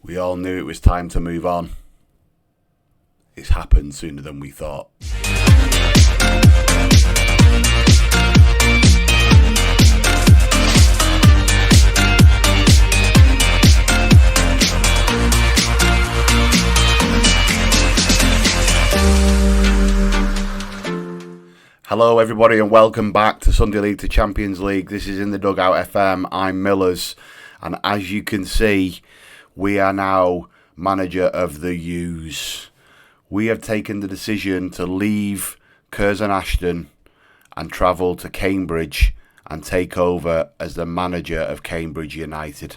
We all knew it was time to move on. It's happened sooner than we thought. Hello everybody and welcome back to Sunday League to Champions League. This is In the Dugout FM. I'm Millers, and as you can see, we are now manager of the U's. We have taken the decision to leave Curzon Ashton and travel to Cambridge and take over as the manager of Cambridge United.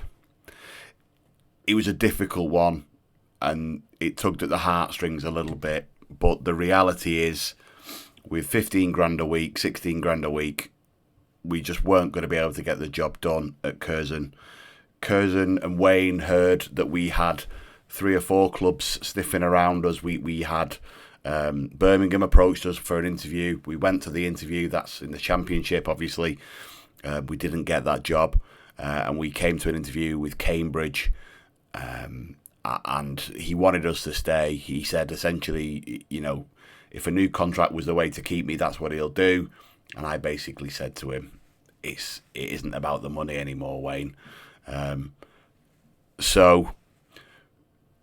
It was a difficult one and it tugged at the heartstrings a little bit, but the reality is, with 15 grand a week, 16 grand a week, we just weren't going to be able to get the job done at Curzon. Curzon and Wayne heard that we had 3 or 4 clubs sniffing around us. We had Birmingham approached us for an interview. We went to the interview. That's in the Championship, obviously. We didn't get that job. And we came to an interview with Cambridge. And he wanted us to stay. He said, essentially, you know, if a new contract was the way to keep me, that's what he'll do. And I basically said to him, it isn't about the money anymore, Wayne. So,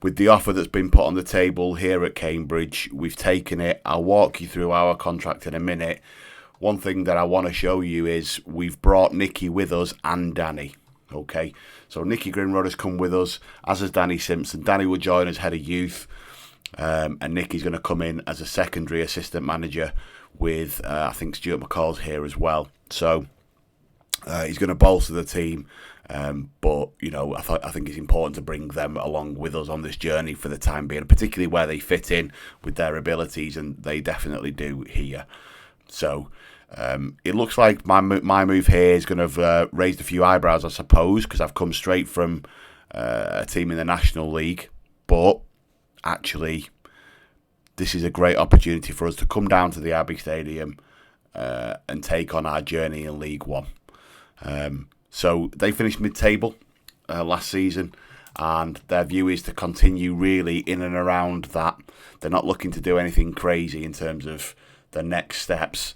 with the offer that's been put on the table here at Cambridge, we've taken it. I'll walk you through our contract in a minute. One thing that I want to show you is we've brought Nicky with us and Danny. Okay, so Nicky Grinrod has come with us, as has Danny Simpson. Danny will join as head of youth. And Nicky's going to come in as a secondary assistant manager with, I think Stuart McCall's here as well. So he's going to bolster the team. But, you know, I think it's important to bring them along with us on this journey for the time being, particularly where they fit in with their abilities, and they definitely do here. So it looks like my move here is going to have raised a few eyebrows, I suppose, because I've come straight from a team in the National League. But actually, this is a great opportunity for us to come down to the Abbey Stadium and take on our journey in League One. So they finished mid-table last season, and their view is to continue really in and around that. They're not looking to do anything crazy in terms of the next steps.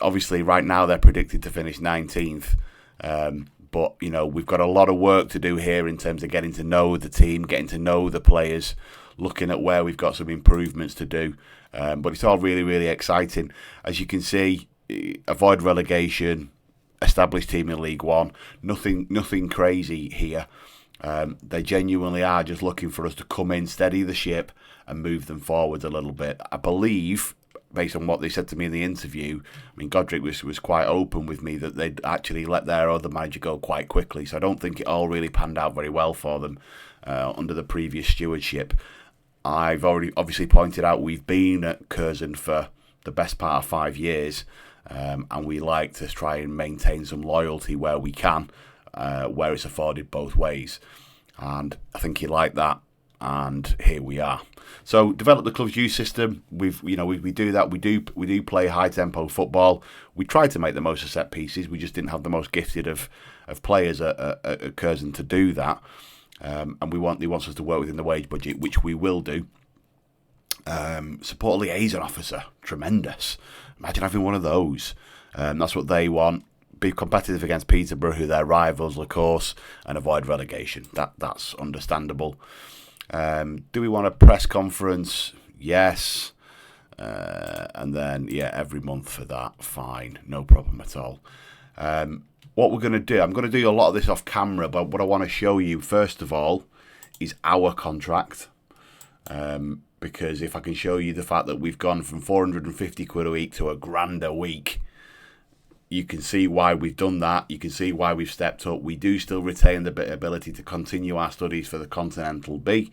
Obviously, right now they're predicted to finish 19th. But, you know, we've got a lot of work to do here in terms of getting to know the team, getting to know the players, looking at where we've got some improvements to do. But it's all really, really exciting. As you can see, avoid relegation, established team in League One. Nothing crazy here. They genuinely are just looking for us to come in, steady the ship, and move them forward a little bit. I believe, based on what they said to me in the interview, I mean, Godric was quite open with me that they'd actually let their other manager go quite quickly. So I don't think it all really panned out very well for them under the previous stewardship. I've already obviously pointed out we've been at Curzon for the best part of 5 years, and we like to try and maintain some loyalty where we can, where it's afforded both ways. And I think he liked that, and here we are. So develop the club's youth system. We do that. We do play high tempo football. We try to make the most of set pieces. We just didn't have the most gifted of players at Curzon to do that. And he wants us to work within the wage budget, which we will do. Support a liaison officer, tremendous. Imagine having one of those. That's what they want. Be competitive against Peterborough, who they're rivals, of course, and avoid relegation. That's understandable. Do we want a press conference? Yes. And then, every month for that. Fine. No problem at all. What we're going to do, I'm going to do a lot of this off camera, but what I want to show you, first of all, is our contract. Because if I can show you the fact that we've gone from 450 quid a week to £1,000 a week, you can see why we've done that. You can see why we've stepped up. We do still retain the ability to continue our studies for the Continental B.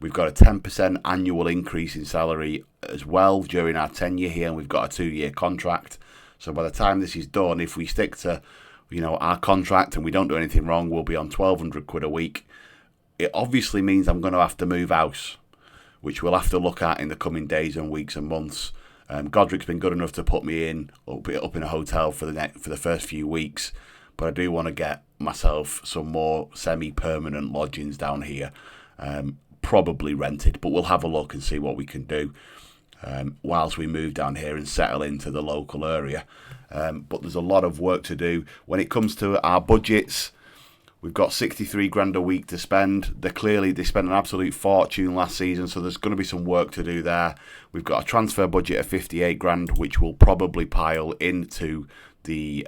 We've got a 10% annual increase in salary as well during our tenure here, and we've got a 2-year contract. So by the time this is done, if we stick to, you know, our contract and we don't do anything wrong, we'll be on 1,200 quid a week. It obviously means I'm going to have to move house, which we'll have to look at in the coming days and weeks and months. Godric's been good enough to put me up in a hotel for the first few weeks, but I do want to get myself some more semi-permanent lodgings down here. Probably rented, but we'll have a look and see what we can do whilst we move down here and settle into the local area. But there's a lot of work to do when it comes to our budgets. We've got 63 grand a week to spend. They spent an absolute fortune last season, so there's going to be some work to do there. We've got a transfer budget of 58 grand, which will probably pile into the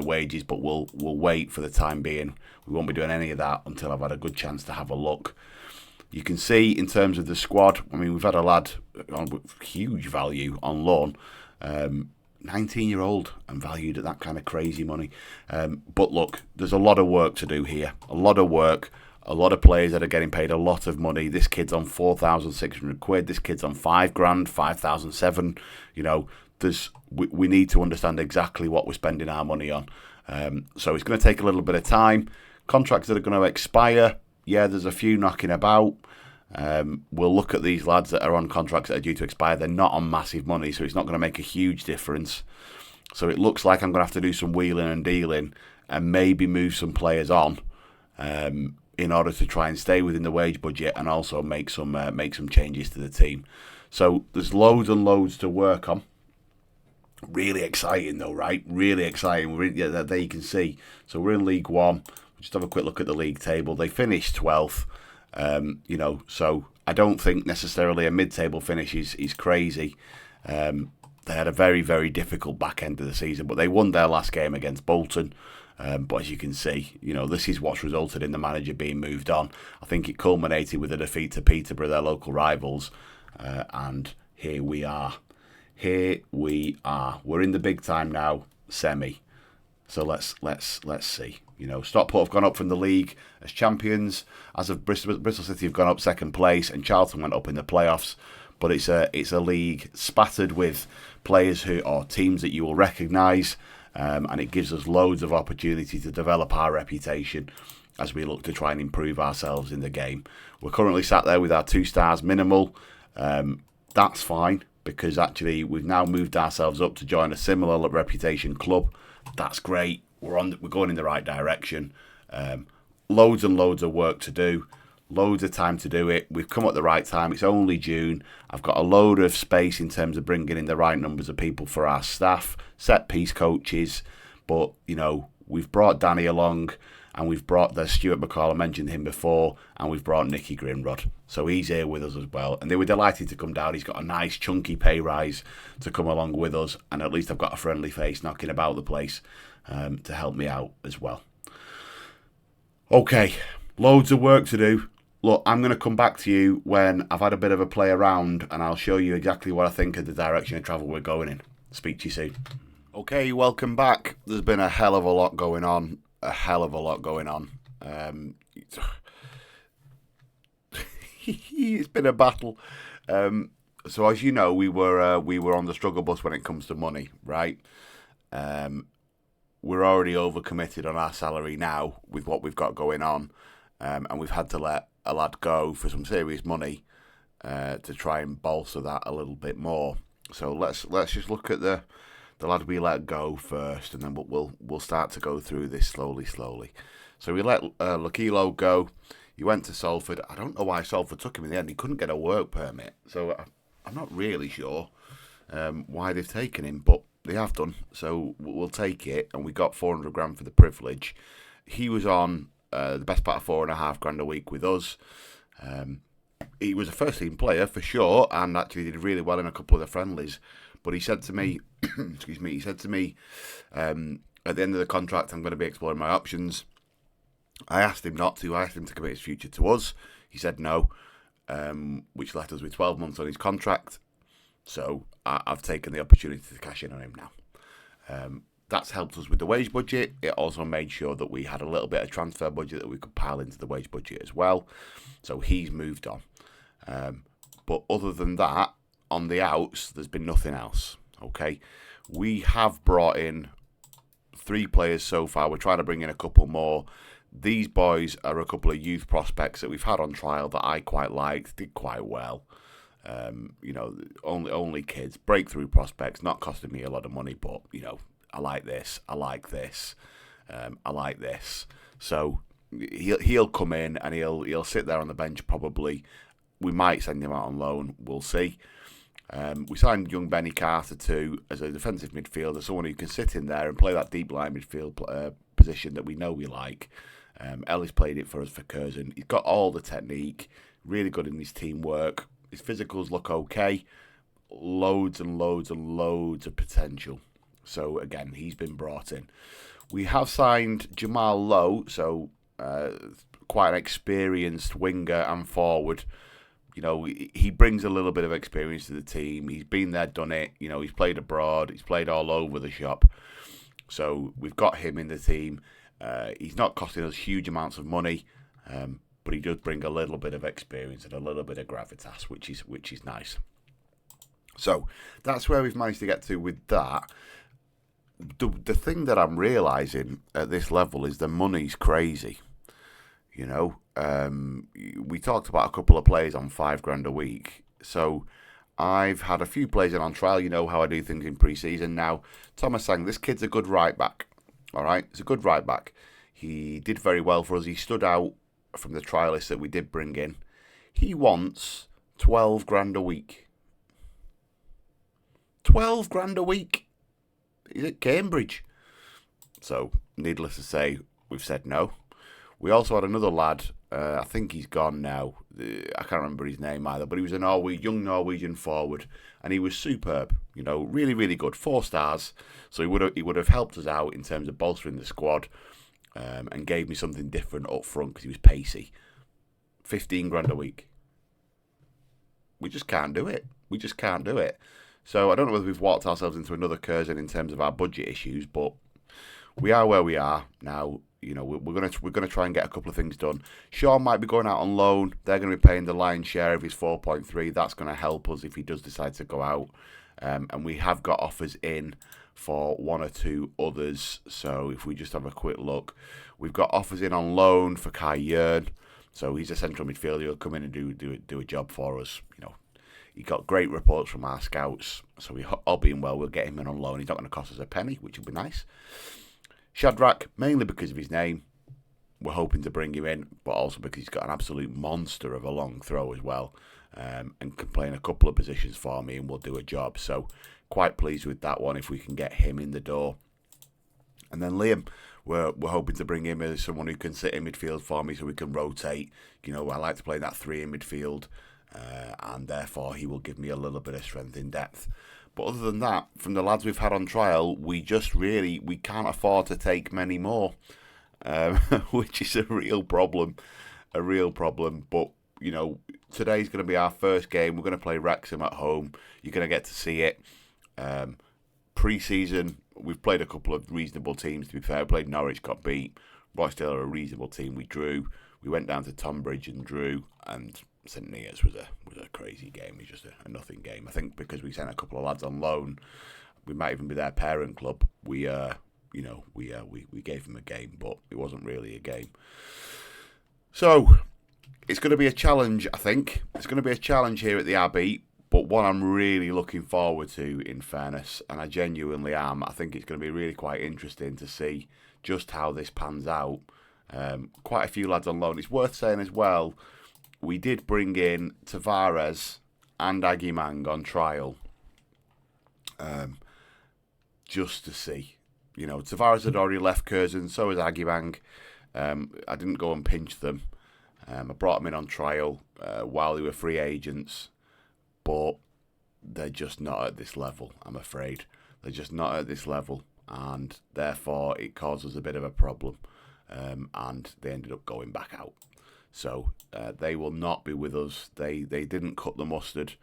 wages, but we'll wait for the time being. We won't be doing any of that until I've had a good chance to have a look. You can see in terms of the squad, I mean, we've had a lad on huge value on loan. 19-year-old and valued at that kind of crazy money. But look, there's a lot of work to do here. A lot of work. A lot of players that are getting paid a lot of money. This kid's on 4,600 quid. This kid's on 5 grand, 5,700. You know, we need to understand exactly what we're spending our money on. So it's going to take a little bit of time. Contracts that are going to expire. Yeah, there's a few knocking about. We'll look at these lads that are on contracts that are due to expire. They're not on massive money, so it's not going to make a huge difference. So it looks like I'm going to have to do some wheeling and dealing and maybe move some players on in order to try and stay within the wage budget and also make some changes to the team. So there's loads and loads to work on. Really exciting though, right? Really exciting. There you can see. So we're in League One. Just have a quick look at the league table. They finished 12th. So I don't think necessarily a mid-table finish is crazy. They had a very, very difficult back end of the season, but they won their last game against Bolton. But as you can see, this is what's resulted in the manager being moved on. I think it culminated with a defeat to Peterborough, their local rivals, and here we are. We're in the big time now, semi. So let's see. Stockport have gone up from the league as champions. As of Bristol City have gone up second place, and Charlton went up in the playoffs. But it's a league spattered with players or teams that you will recognise, and it gives us loads of opportunity to develop our reputation as we look to try and improve ourselves in the game. We're currently sat there with our 2 stars minimal. That's fine, because actually we've now moved ourselves up to join a similar reputation club. That's great. We're going in the right direction. Loads and loads of work to do. Loads of time to do it. We've come at the right time. It's only June. I've got a load of space in terms of bringing in the right numbers of people for our staff, set piece coaches. But, we've brought Danny along, and we've brought Stuart McCall, I mentioned him before, and we've brought Nicky Grimrod. So he's here with us as well. And they were delighted to come down. He's got a nice chunky pay rise to come along with us. And at least I've got a friendly face knocking about the place to help me out as well. Okay, loads of work to do. Look, I'm going to come back to you when I've had a bit of a play around, and I'll show you exactly what I think of the direction of travel we're going in. Speak to you soon. Okay, welcome back. There's been a hell of a lot going on. It's been a battle. So as you know, we were on the struggle bus when it comes to money, right? We're already overcommitted on our salary now with what we've got going on, and we've had to let a lad go for some serious money to try and bolster that a little bit more. So let's just look at the lad we let go first, and then we'll start to go through this slowly. So we let Lakilo go. He went to Salford. I don't know why Salford took him in the end. He couldn't get a work permit, so I'm not really sure why they've taken him, but they have done. So we'll take it, and we got 400 grand for the privilege. He was on the best part of 4.5 grand a week with us. He was a first team player for sure, and actually did really well in a couple of the friendlies. But he said to me, at the end of the contract, I'm going to be exploring my options. I asked him not to. I asked him to commit his future to us. He said no, which left us with 12 months on his contract. So I've taken the opportunity to cash in on him now. That's helped us with the wage budget. It also made sure that we had a little bit of transfer budget that we could pile into the wage budget as well. So he's moved on. But other than that, on the outs, there's been nothing else. Okay, we have brought in 3 players so far. We're trying to bring in a couple more. These boys are a couple of youth prospects that we've had on trial that I quite liked, did quite well. Only kids, breakthrough prospects, not costing me a lot of money, but I like this. I like this. I like this. So he'll come in and he'll sit there on the bench probably. We might send him out on loan. We'll see. We signed young Benny Carter too as a defensive midfielder, someone who can sit in there and play that deep line midfield position that we know we like. Ellis played it for us for Curzon. He's got all the technique, really good in his teamwork. His physicals look okay. Loads and loads and loads of potential. So again, he's been brought in. We have signed Jamal Lowe, so quite an experienced winger and forward. He brings a little bit of experience to the team. He's been there, done it. He's played abroad. He's played all over the shop. So we've got him in the team. He's not costing us huge amounts of money, but he does bring a little bit of experience and a little bit of gravitas, which is nice. So that's where we've managed to get to with that. The thing that I'm realising at this level is the money's crazy. We talked about a couple of players on $5,000 a week. So I've had a few players in on trial. You know how I do things in pre-season. Now, Thomas Sang, this kid's a good right back. All right, he's a good right back. He did very well for us. He stood out from the trialists that we did bring in. He wants $12,000 a week. $12,000 a week. He's at Cambridge. So, needless to say, we've said no. We also had another lad, I think he's gone now. I can't remember his name either, but he was a young Norwegian forward, and he was superb. Really, really good. 4 stars. So he would have helped us out in terms of bolstering the squad, and gave me something different up front because he was pacey. $15,000 a week. We just can't do it. So I don't know whether we've walked ourselves into another Curzon in terms of our budget issues, but we are where we are now. We're gonna try and get a couple of things done. Sean might be going out on loan. They're going to be paying the lion's share of his 4.3. That's going to help us if he does decide to go out. And we have got offers in for 1 or 2 others. So if we just have a quick look, we've got offers in on loan for Kai Yearn. So he's a central midfielder. He'll come in and do a job for us. He got great reports from our scouts. So all being well, we'll get him in on loan. He's not going to cost us a penny, which will be nice. Shadrach, mainly because of his name, we're hoping to bring him in, but also because he's got an absolute monster of a long throw as well, and can play in a couple of positions for me and will do a job. So quite pleased with that one if we can get him in the door. And then Liam, we're hoping to bring him as someone who can sit in midfield for me so we can rotate. I like to play that 3 in midfield, and therefore he will give me a little bit of strength in depth. But other than that, from the lads we've had on trial, we can't afford to take many more, which is a real problem. But, today's going to be our first game. We're going to play Wrexham at home. You're going to get to see it. Pre-season, we've played a couple of reasonable teams, to be fair. We played Norwich, got beat. Rochdale are a reasonable team. We drew. We went down to Tonbridge and drew, and St Neots was a crazy game. It was just a nothing game. I think because we sent a couple of lads on loan, we might even be their parent club. We gave them a game, but it wasn't really a game. So it's going to be a challenge. I think it's going to be a challenge here at the Abbey, but one I'm really looking forward to. In fairness, and I genuinely am. I think it's going to be really quite interesting to see just how this pans out. Quite a few lads on loan. It's worth saying as well, we did bring in Tavares and Agimang on trial, just to see. Tavares had already left Curzon, so has Agimang. I didn't go and pinch them. I brought them in on trial while they were free agents, but they're just not at this level, I'm afraid. They're just not at this level, and therefore it causes a bit of a problem. And they ended up going back out. So they will not be with us. They didn't cut the mustard,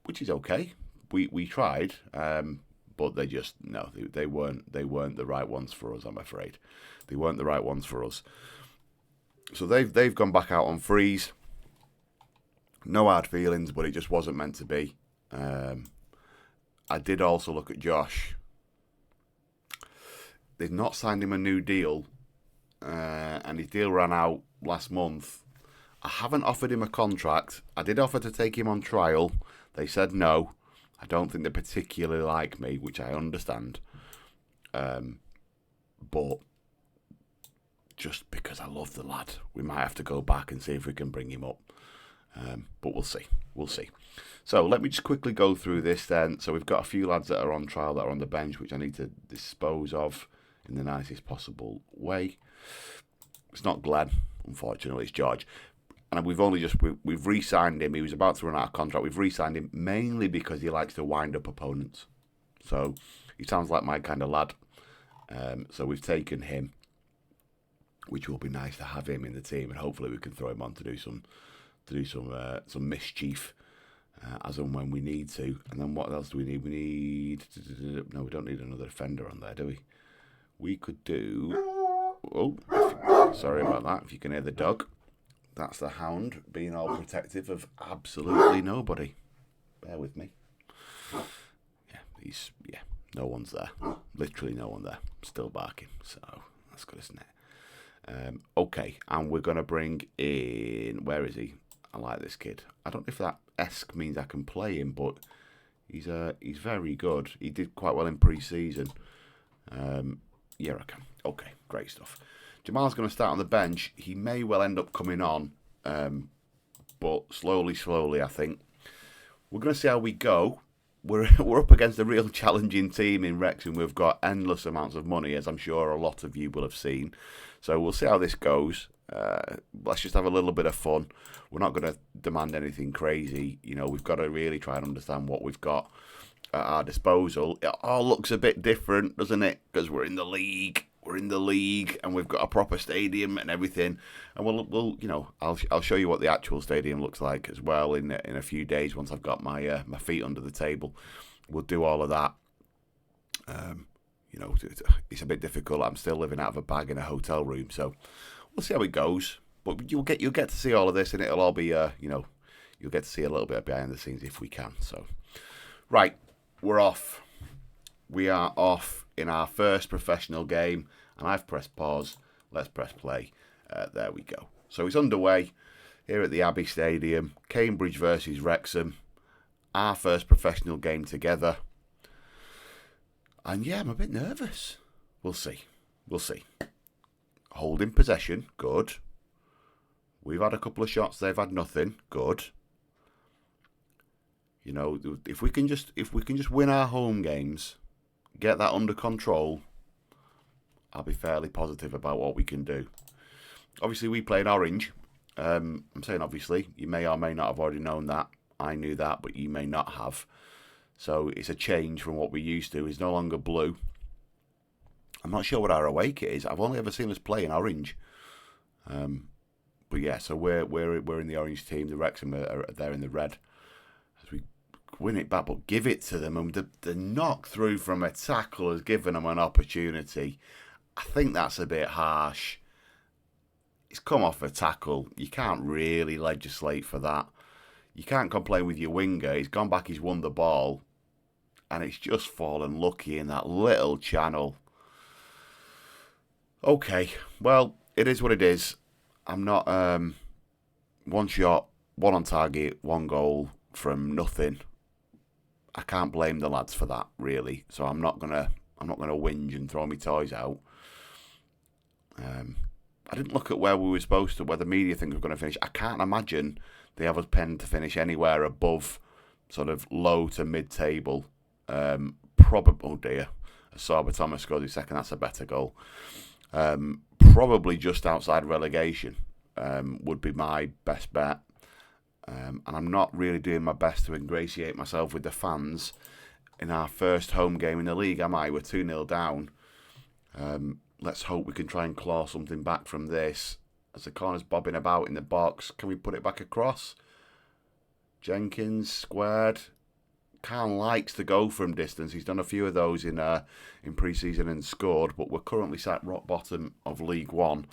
which is okay. We tried, but they weren't the right ones for us. I'm afraid they weren't the right ones for us. So they've gone back out on freeze. No hard feelings, but it just wasn't meant to be. I did also look at Josh. They've not signed him a new deal, and his deal ran out last month. I haven't offered him a contract. I did offer to take him on trial. They said no. I don't think they particularly like me, which I understand. But just because I love the lad. We might have to go back and see if we can bring him up. But we'll see. We'll see. So let me just quickly go through this then. So we've got a few lads that are on trial that are on the bench, which I need to dispose of in the nicest possible way. It's not Glenn, unfortunately, it's George. And we've re-signed him. He was about to run out of contract. We've re-signed him mainly because he likes to wind up opponents. So he sounds like my kind of lad. So we've taken him, which will be nice to have him in the team, and hopefully we can throw him on to do some mischief as and when we need to. And then what else do we need? No, we don't need another defender on there, do we? We could do. Sorry about that. If you can hear the dog, that's the hound being all protective of absolutely nobody. Bear with me. No one's there. Literally no one there. Still barking. So that's good, isn't it? Okay, and we're gonna bring in. Where is he? I like this kid. I don't know if that esque means I can play him, but he's very good. He did quite well in pre-season. Yeah, I can. Okay, great stuff. Jamal's going to start on the bench. He may well end up coming on, but slowly, I think. We're going to see how we go. We're up against a real challenging team in Wrexham. We've got endless amounts of money, as I'm sure a lot of you will have seen. So we'll see how this goes. Let's just have a little bit of fun. We're not going to demand anything crazy. You know, we've got to really try and understand what we've got at our disposal. It all looks a bit different, doesn't it? Because we're in the league. And we've got a proper stadium and everything. And we'll I'll show you what the actual stadium looks like as well in a few days once I've got my my feet under the table. We'll do all of that. It's a bit difficult. I'm still living out of a bag in a hotel room, so we'll see how it goes. But you'll get to see all of this, and it'll all be you'll get to see a little bit behind the scenes if we can. So, right, we're off. We are off in our first professional game, and I've pressed pause. Let's press play. There we go. So it's underway here at the Abbey Stadium. Cambridge versus Wrexham. Our first professional game together. And yeah, I'm a bit nervous. We'll see. Holding possession, good. We've had a couple of shots, they've had nothing, good. You know, if we can just win our home games, get that under control, I'll be fairly positive about what we can do. Obviously, we play in orange. I'm saying obviously, you may or may not have already known that. I knew that, but you may not have. So it's a change from what we used to. It's no longer blue. I'm not sure what our away kit is. I've only ever seen us play in orange. But yeah, so we're in the orange team. The Wrexham are there in the red. As we win it back, but give it to them. And the knock through from a tackle has given them an opportunity. I think that's a bit harsh. It's come off a tackle. You can't really legislate for that. You can't complain with your winger. He's gone back, he's won the ball. And it's just fallen lucky in that little channel. Okay, well, it is what it is. I'm not one shot, one on target, one goal from nothing. I can't blame the lads for that, really. So I'm not gonna whinge and throw my toys out. I didn't look at where we were supposed to, where the media think we're going to finish. I can't imagine they have us penned to finish anywhere above sort of low to mid-table. Probably, oh dear, Sorba Thomas scored his second. That's a better goal. Probably just outside relegation would be my best bet. And I'm not really doing my best to ingratiate myself with the fans in our first home game in the league, am I? We're 2-0 down. Let's hope we can try and claw something back from this. As the corner's bobbing about in the box, can we put it back across? Jenkins, squared. Khan likes to go from distance. He's done a few of those in pre-season and scored, but we're currently sat rock bottom of League One.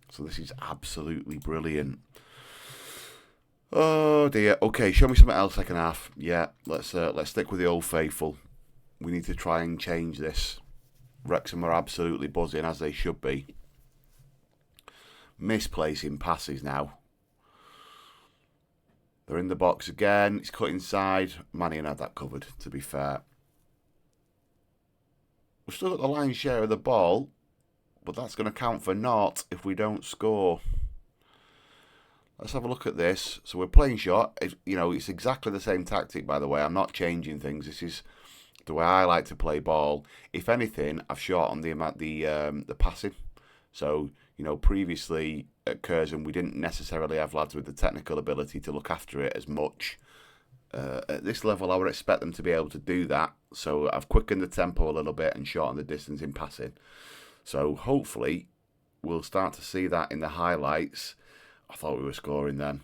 So this is absolutely brilliant. Oh dear. Okay, show me something else second half. Yeah, let's stick with the old faithful. We need to try and change this. Wrexham are absolutely buzzing, as they should be. Misplacing passes now. They're in the box again. It's cut inside. Mannion had that covered, to be fair. We've still got the lion's share of the ball, but that's going to count for naught if we don't score. Let's have a look at this. So we're playing short. It's exactly the same tactic, by the way. I'm not changing things. This is the way I like to play ball. If anything, I've shortened the passing. So, previously at Curzon, we didn't necessarily have lads with the technical ability to look after it as much. At this level, I would expect them to be able to do that. So I've quickened the tempo a little bit and shortened the distance in passing. So hopefully we'll start to see that in the highlights. I thought we were scoring then.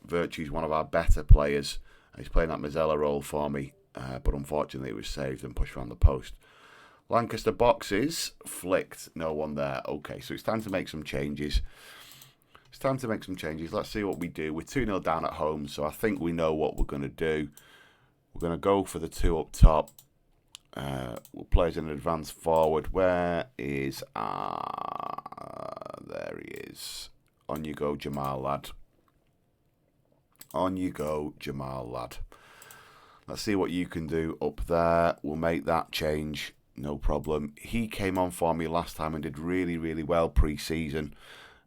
Virtue's one of our better players. He's playing that Mazzella role for me. But unfortunately it was saved and pushed around the post. Lancaster boxes, flicked, no one there. Okay, so it's time to make some changes. Let's see what we do. We're 2-0 down at home, so I think we know what we're going to do. We're going to go for the two up top. We'll play as an advance forward. Where is there he is. On you go, Jamal lad. Let's see what you can do up there. We'll make that change, no problem. He came on for me last time and did really, really well pre-season.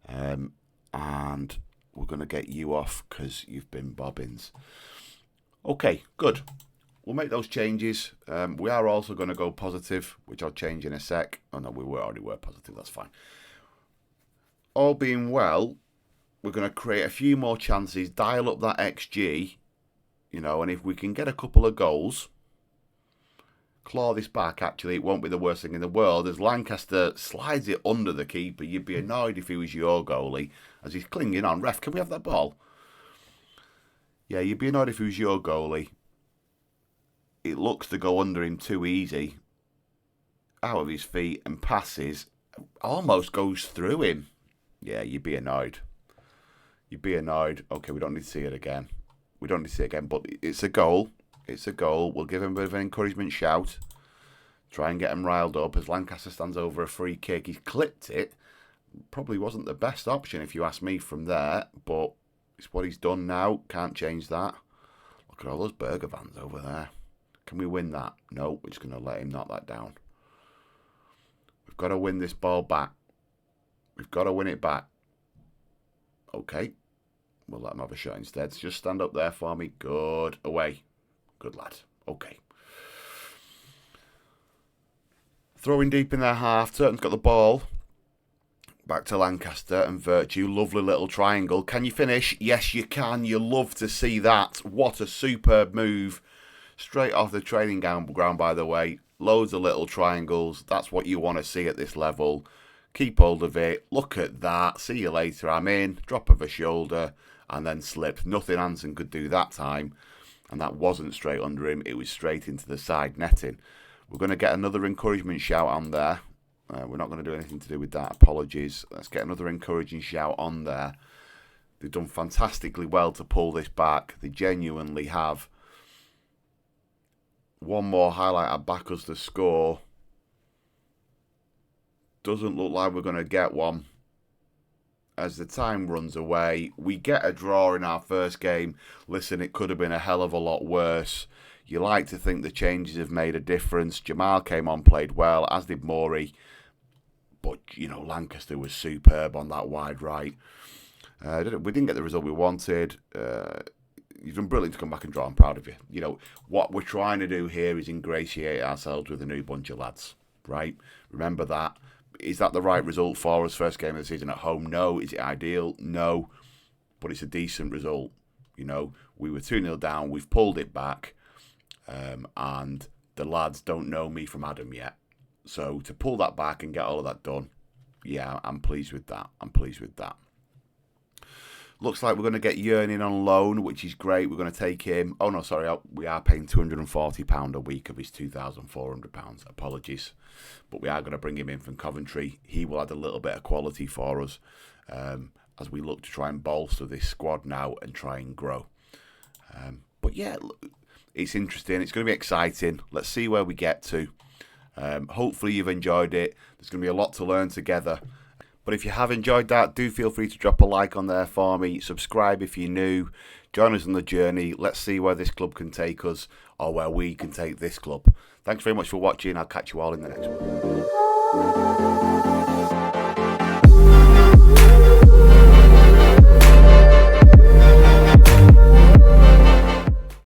And we're going to get you off because you've been bobbins. Okay, good. We'll make those changes. We are also going to go positive, which I'll change in a sec. Oh, no, we already were positive. That's fine. All being well, we're going to create a few more chances, dial up that XG, and if we can get a couple of goals, claw this back, actually, it won't be the worst thing in the world. As Lancaster slides it under the keeper, you'd be annoyed if he was your goalie, as he's clinging on. Ref, can we have that ball? Yeah, you'd be annoyed if he was your goalie. It looks to go under him too easy. Out of his feet and passes. Almost goes through him. Yeah, you'd be annoyed. Okay, we don't need to see it again. But it's a goal. We'll give him a bit of an encouragement shout. Try and get him riled up as Lancaster stands over a free kick. He's clipped it. Probably wasn't the best option if you ask me from there, but it's what he's done now. Can't change that. Look at all those burger vans over there. Can we win that? No, we're just going to let him knock that down. We've got to win this ball back. We've got to win it back. Okay. We'll let him have a shot instead. So just stand up there for me. Good. Away. Good lad. Okay. Throwing deep in their half. Turton's got the ball. Back to Lancaster and Virtue. Lovely little triangle. Can you finish? Yes, you can. You love to see that. What a superb move. Straight off the training ground, by the way. Loads of little triangles. That's what you want to see at this level. Keep hold of it. Look at that. See you later. I'm in. Drop of a shoulder. And then slip. Nothing Hansen could do that time. And that wasn't straight under him. It was straight into the side netting. We're going to get another encouragement shout on there. We're not going to do anything to do with that. Apologies. Let's get another encouraging shout on there. They've done fantastically well to pull this back. They genuinely have. One more highlight at back us to score. Doesn't look like we're going to get one. As the time runs away, we get a draw in our first game. Listen, it could have been a hell of a lot worse. You like to think the changes have made a difference. Jamal came on, played well, as did Morey. But, Lancaster was superb on that wide right. We didn't get the result we wanted. You've done brilliant to come back and draw. I'm proud of you. What we're trying to do here is ingratiate ourselves with a new bunch of lads, right? Remember that. Is that the right result for us? First game of the season at home? No. Is it ideal? No. But it's a decent result. We were 2-0 down. We've pulled it back. And the lads don't know me from Adam yet. So to pull that back and get all of that done, yeah, I'm pleased with that. Looks like we're going to get Yearning on loan, which is great. We're going to take him. Oh, no, sorry. We are paying £240 a week of his £2,400. Apologies. But we are going to bring him in from Coventry. He will add a little bit of quality for us as we look to try and bolster this squad now and try and grow. But yeah, it's interesting. It's going to be exciting. Let's see where we get to. Hopefully you've enjoyed it. There's going to be a lot to learn together. But if you have enjoyed that, do feel free to drop a like on there for me. Subscribe if you're new. Join us on the journey. Let's see where this club can take us or where we can take this club. Thanks very much for watching. I'll catch you all in the next one.